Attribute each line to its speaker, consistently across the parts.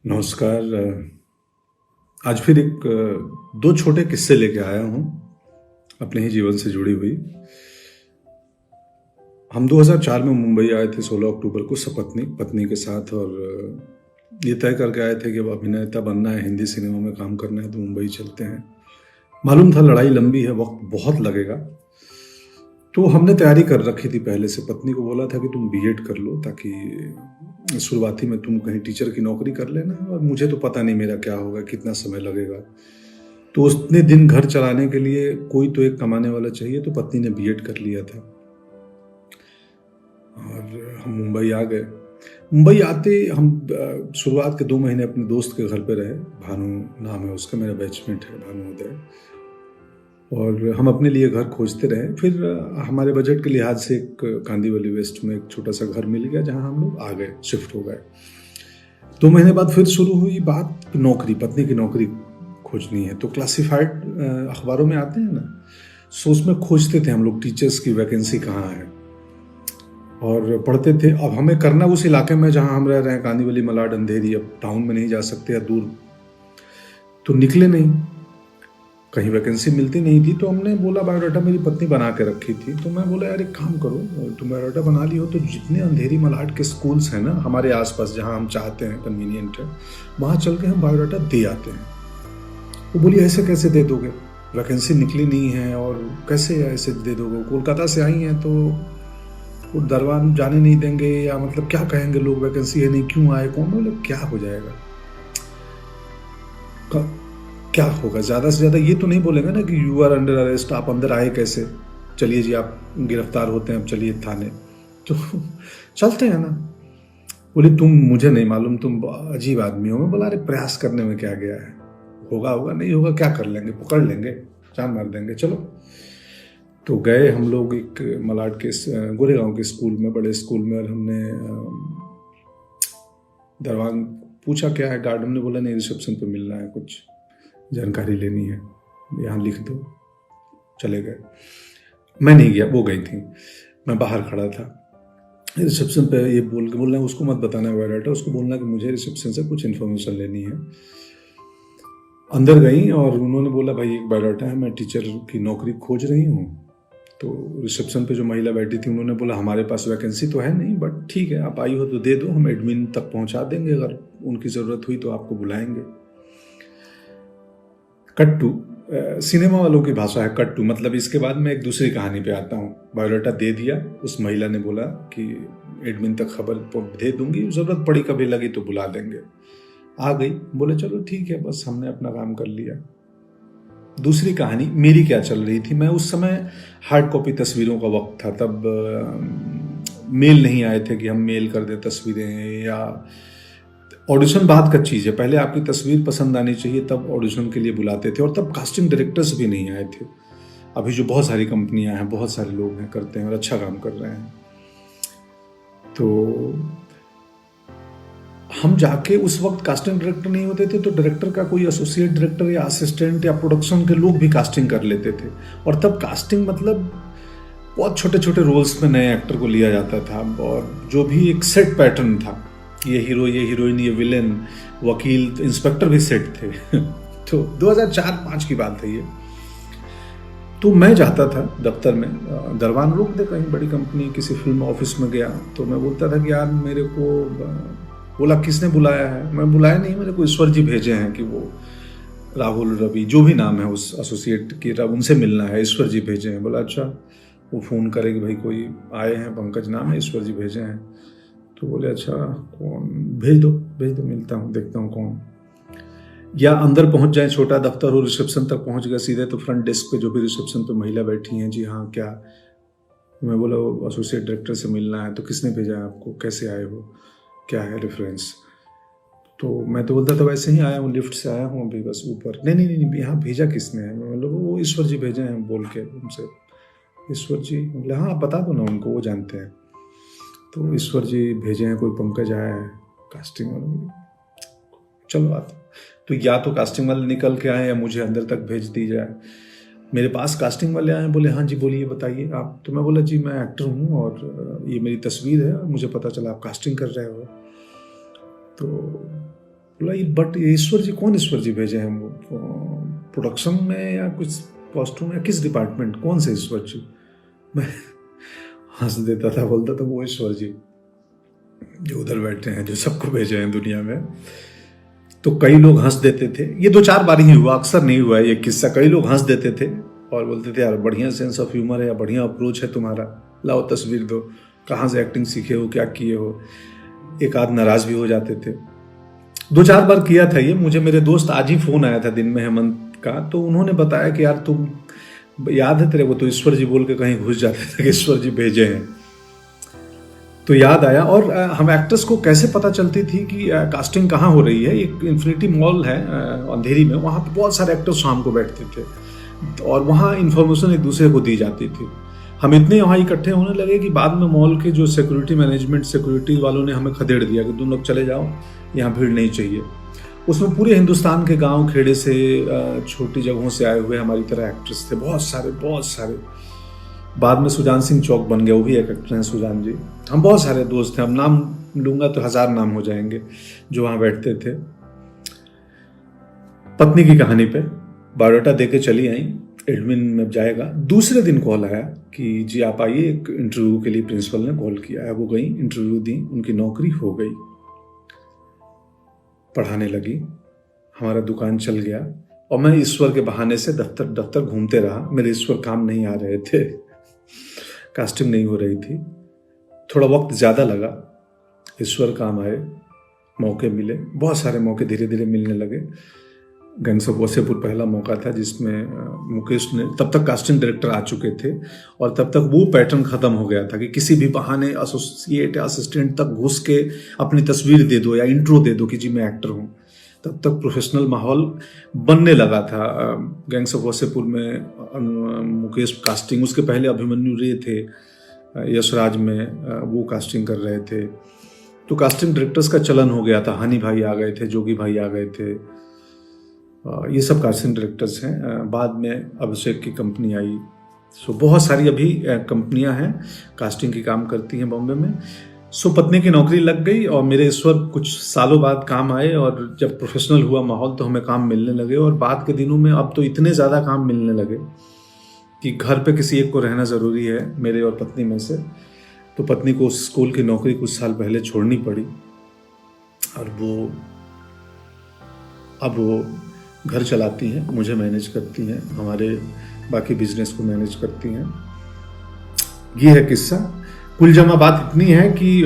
Speaker 1: नमस्कार। आज फिर एक दो छोटे किस्से लेके आया हूँ अपने ही जीवन से जुड़ी हुई। हम 2004 में मुंबई आए थे 16 अक्टूबर को सपत्नी पत्नी के साथ, और ये तय करके आए थे कि अब अभिनेता बनना है, हिंदी सिनेमा में काम करना है तो मुंबई चलते हैं। मालूम था लड़ाई लंबी है, वक्त बहुत लगेगा, तो हमने तैयारी कर रखी थी पहले से। पत्नी को बोला था कि तुम बीएड कर लो ताकि शुरुआती में तुम कहीं टीचर की नौकरी कर लेना, और मुझे तो पता नहीं मेरा क्या होगा, कितना समय लगेगा। तो उतने दिन घर चलाने के लिए कोई तो एक कमाने वाला चाहिए, तो पत्नी ने बीएड कर लिया था और हम मुंबई आ गए। मुंबई आते हम शुरुआत के 2 महीने अपने दोस्त के घर पे रहे। भानु नाम है उसका, मेरा बैचमेट है भानु उदय। और हम अपने लिए घर खोजते रहे। फिर हमारे बजट के लिहाज से एक कांदीवली वेस्ट में एक छोटा सा घर मिल गया, जहां हम लोग आ गए, शिफ्ट हो गए। 2 महीने बाद फिर शुरू हुई बात नौकरी, पत्नी की नौकरी खोजनी है। तो क्लासिफाइड अखबारों में आते हैं ना, सो उसमें खोजते थे हम लोग टीचर्स की वैकेंसी कहाँ है, और पढ़ते थे। अब हमें करना उस इलाके में जहाँ हम रह रहे हैं, कांदीवली, मलाड, अंधेरी। अब टाउन में नहीं जा सकते या दूर, तो निकले नहीं, कहीं वैकेंसी मिलती नहीं थी। तो हमने बोला, बायोडाटा मेरी पत्नी बना के रखी थी, तो मैं बोला यार एक काम करो, तुम बायोडाटा बना ली हो तो जितने अंधेरी मलाड के स्कूल्स हैं ना हमारे आसपास, जहाँ हम चाहते हैं, कन्वीनियंट है, वहाँ चल के हम बायोडाटा दे आते हैं। वो बोली ऐसे कैसे दे दोगे, वैकेंसी निकली नहीं है और कैसे ऐसे दे दोगे, कोलकाता से आई हैं तो वो दरबार जाने नहीं देंगे, या मतलब क्या कहेंगे लोग, वैकेंसी है नहीं, क्यों आए, कौन। बोले क्या हो जाएगा, क्या होगा, ज़्यादा से ज़्यादा ये तो नहीं बोलेंगे ना कि यू आर अंडर अरेस्ट, आप अंदर आए कैसे, चलिए जी आप गिरफ्तार होते हैं, अब चलिए थाने, तो चलते हैं ना। बोली तुम, मुझे नहीं मालूम, तुम अजीब आदमी हो। मैं बोला अरे प्रयास करने में क्या गया है, होगा होगा, नहीं होगा क्या कर लेंगे, पकड़ लेंगे, जान मार देंगे, चलो। तो गए हम लोग एक मलाड के गोरेगांव के स्कूल में, बड़े स्कूल में, और हमने दरवान पूछा क्या है, गार्डन ने बोला नहीं रिसेप्शन पे मिलना है, कुछ जानकारी लेनी है, यहाँ लिख दो। चले गए, मैं नहीं गया, वो गई थी, मैं बाहर खड़ा था। रिसेप्शन पे ये बोलना उसको मत बताना बायोडाटा, उसको बोलना कि मुझे रिसेप्शन से कुछ इन्फॉर्मेशन लेनी है। अंदर गई और उन्होंने बोला भाई एक बायोडाटा है, मैं टीचर की नौकरी खोज रही हूँ। तो रिसेप्शन पे जो महिला बैठी थी उन्होंने बोला हमारे पास वैकेंसी तो है नहीं, बट ठीक है आप आई हो तो दे दो, हम एडमिन तक पहुँचा देंगे, अगर उनकी ज़रूरत हुई तो आपको बुलाएंगे। कट्टू, सिनेमा वालों की भाषा है कट्टू, मतलब इसके बाद मैं एक दूसरी कहानी पे आता हूँ। बायोडाटा दे दिया, उस महिला ने बोला कि एडमिन तक खबर दे दूंगी, ज़रूरत पड़ी कभी लगी तो बुला देंगे। आ गई, बोले चलो ठीक है, बस हमने अपना काम कर लिया। दूसरी कहानी मेरी क्या चल रही थी, मैं उस समय हार्ड कॉपी तस्वीरों का वक्त था, तब मेल नहीं आए थे कि हम मेल कर दें तस्वीरें, या ऑडिशन बाद का चीज़ है, पहले आपकी तस्वीर पसंद आनी चाहिए तब ऑडिशन के लिए बुलाते थे, और तब कास्टिंग डायरेक्टर्स भी नहीं आए थे। अभी जो बहुत सारी कंपनियां हैं, बहुत सारे लोग हैं, करते हैं और अच्छा काम कर रहे हैं। तो हम जाके, उस वक्त कास्टिंग डायरेक्टर नहीं होते थे, तो डायरेक्टर का कोई एसोसिएट डायरेक्टर या असिस्टेंट या प्रोडक्शन के लोग भी कास्टिंग कर लेते थे। और तब कास्टिंग मतलब बहुत छोटे छोटे रोल्स में नए एक्टर को लिया जाता था, और जो भी एक सेट पैटर्न था, ये हीरो, ये हीरोइन, ये विलेन, वकील, इंस्पेक्टर भी सेट थे। तो 2004-5 की बात है ये। तो मैं जाता था दफ्तर में, दरवान लोग थे, कहीं बड़ी कंपनी किसी फिल्म ऑफिस में गया, तो मैं बोलता था कि यार मेरे को, बोला किसने बुलाया है, मैं बुलाया नहीं, मेरे को ईश्वर जी भेजे हैं कि वो राहुल, रवि, जो भी नाम है उस एसोसिएट की, उनसे मिलना है, ईश्वर जी भेजे हैं। बोला अच्छा, वो फ़ोन करेगी भाई कोई आए हैं, पंकज नाम है, ईश्वर जी भेजे हैं। तो बोले अच्छा कौन, भेज दो मिलता हूँ, देखता हूँ कौन। या अंदर पहुँच जाए, छोटा दफ्तर हो, रिसेप्शन तक पहुँच गए सीधे, तो फ्रंट डेस्क पे जो भी रिसेप्शन पे महिला बैठी हैं, जी हाँ क्या। मैं बोला एसोसिएट डायरेक्टर से मिलना है। तो किसने भेजा है आपको, कैसे आए हो, क्या है रेफरेंस। तो मैं तो बोलता था वैसे ही आया हूँ, लिफ्ट से आया हूँ अभी बस ऊपर। नहीं नहीं नहीं, यहाँ भेजा किसने है, मतलब वो ईश्वर जी भेजे हैं बोल के उनसे। ईश्वर जी, बोले हाँ आप बता दो ना उनको, वो जानते हैं। तो ईश्वर जी भेजे हैं, कोई पंकज आया है कास्टिंग वाला। चलो आते, तो या तो कास्टिंग वाले निकल के आए या मुझे अंदर तक भेज दी जाए। मेरे पास कास्टिंग वाले आए, बोले हाँ जी बोलिए बताइए आप। तो मैं बोला जी मैं एक्टर हूँ और ये मेरी तस्वीर है, और मुझे पता चला आप कास्टिंग कर रहे हो। तो बोला ये बट ये ईश्वर जी कौन ईश्वर जी भेजे हैं वो प्रोडक्शन में या कुछ कॉस्ट्यूम या किस डिपार्टमेंट, कौन से ईश्वर जी? मैं हंस देता था, बोलता था वो ईश्वर जी जो उधर बैठे हैं, जो सबको भेजे हैं दुनिया में। तो कई लोग हंस देते थे, ये 2-4 बार ही हुआ, अक्सर नहीं हुआ है ये किस्सा। कई लोग हंस देते थे और बोलते थे यार बढ़िया सेंस ऑफ ह्यूमर है या बढ़िया अप्रोच है तुम्हारा, लाओ तस्वीर दो, कहाँ से एक्टिंग सीखे हो, क्या किए हो। एक आध नाराज भी हो जाते थे। 2-4 बार किया था ये। मुझे मेरे दोस्त आज ही फोन आया था दिन में, हेमंत का, तो उन्होंने बताया कि यार तुम याद है तेरे को तो ईश्वर जी बोल के कहीं घुस जाते थे कि ईश्वर जी भेजे हैं। तो याद आया। और हम एक्टर्स को कैसे पता चलती थी कि कास्टिंग कहाँ हो रही है? एक इन्फिनिटी मॉल है अंधेरी में, वहाँ पे बहुत सारे एक्टर्स शाम को बैठते थे और वहाँ इन्फॉर्मेशन एक दूसरे को दी जाती थी। हम इतने वहाँ इकट्ठे होने लगे कि बाद में मॉल के जो सिक्योरिटी मैनेजमेंट, सिक्योरिटी वालों ने हमें खदेड़ दिया कि तुम लोग चले जाओ, यहाँ भीड़ नहीं चाहिए। उसमें पूरे हिंदुस्तान के गांव खेड़े से, छोटी जगहों से आए हुए हमारी तरह एक्ट्रेस थे, बहुत सारे। बाद में सुजान सिंह चौक बन गया, वो भी एक एक्टर हैं सुजान जी। हम बहुत सारे दोस्त थे, हम नाम लूंगा तो 1000 नाम हो जाएंगे जो वहाँ बैठते थे। पत्नी की कहानी पे बायोडाटा दे के चली आई, एडमिन में जाएगा। दूसरे दिन कॉल आया कि जी आप आइए, एक इंटरव्यू के लिए प्रिंसिपल ने कॉल किया है। वो गई, इंटरव्यू दी, उनकी नौकरी हो गई। पढ़ाने लगी, हमारा दुकान चल गया और मैं ईश्वर के बहाने से दफ्तर घूमते रहा। मेरे ईश्वर काम नहीं आ रहे थे, कास्टिंग नहीं हो रही थी। थोड़ा वक्त ज़्यादा लगा, ईश्वर काम आए, मौके मिले, बहुत सारे मौके धीरे धीरे मिलने लगे। गैंग्स ऑफ वासेपुर पहला मौका था जिसमें मुकेश ने, तब तक कास्टिंग डायरेक्टर आ चुके थे और तब तक वो पैटर्न ख़त्म हो गया था कि किसी भी बहाने एसोसिएट या असिस्टेंट तक घुस के अपनी तस्वीर दे दो या इंट्रो दे दो कि जी मैं एक्टर हूँ। तब तक प्रोफेशनल माहौल बनने लगा था। गैंग्स ऑफ वासेपुर में मुकेश कास्टिंग, उसके पहले अभिमन्यु रे थे यशराज में, वो कास्टिंग कर रहे थे। तो कास्टिंग डायरेक्टर्स का चलन हो गया था। हनी भाई आ गए थे, जोगी भाई आ गए थे, ये सब कास्टिंग डायरेक्टर्स हैं। बाद में अभिषेक की कंपनी आई। सो बहुत सारी अभी कंपनियां हैं कास्टिंग की काम करती हैं बॉम्बे में। सो पत्नी की नौकरी लग गई और मेरे ईश्वर कुछ सालों बाद काम आए और जब प्रोफेशनल हुआ माहौल तो हमें काम मिलने लगे। और बाद के दिनों में अब तो इतने ज़्यादा काम मिलने लगे कि घर पे किसी एक को रहना ज़रूरी है, मेरे और पत्नी में से। तो पत्नी को स्कूल की नौकरी कुछ साल पहले छोड़नी पड़ी और अब वो घर चलाती हैं, मुझे मैनेज करती हैं, हमारे बाकी बिजनेस को मैनेज करती हैं। ये है किस्सा। कुल जमा बात इतनी है कि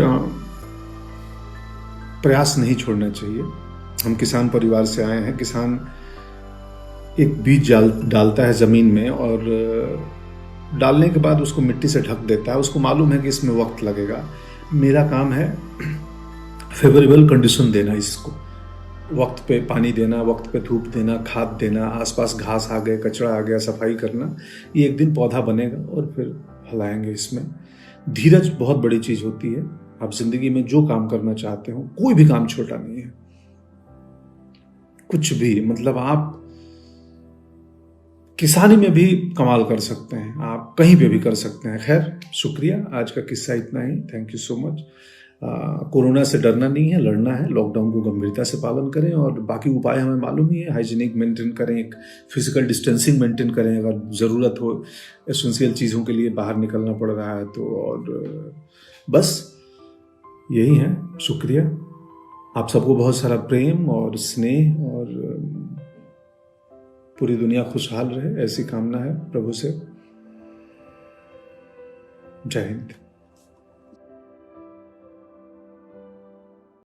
Speaker 1: प्रयास नहीं छोड़ना चाहिए। हम किसान परिवार से आए हैं। किसान एक बीज डालता है ज़मीन में और डालने के बाद उसको मिट्टी से ढक देता है। उसको मालूम है कि इसमें वक्त लगेगा। मेरा काम है फेवरेबल कंडीशन देना, इसको वक्त पे पानी देना, वक्त पे धूप देना, खाद देना, आसपास घास आ गए, कचरा आ गया, सफाई करना। ये एक दिन पौधा बनेगा और फिर फैलाएंगे। इसमें धीरज बहुत बड़ी चीज़ होती है। आप जिंदगी में जो काम करना चाहते हो, कोई भी काम छोटा नहीं है, कुछ भी, मतलब आप किसानी में भी कमाल कर सकते हैं, आप कहीं पे भी कर सकते हैं। खैर, शुक्रिया, आज का किस्सा इतना ही। Thank you so much. Corona से डरना नहीं है, लड़ना है। लॉकडाउन को गंभीरता से पालन करें और बाकी उपाय हमें मालूम ही है। हाइजीनिक मेंटेन करें, एक फिजिकल डिस्टेंसिंग मेंटेन करें, अगर ज़रूरत हो एसेंशियल चीज़ों के लिए बाहर निकलना पड़ रहा है तो। और बस यही है। शुक्रिया। आप सबको बहुत सारा प्रेम और स्नेह और पूरी दुनिया खुशहाल रहे, ऐसी कामना है प्रभु से। जय हिंद।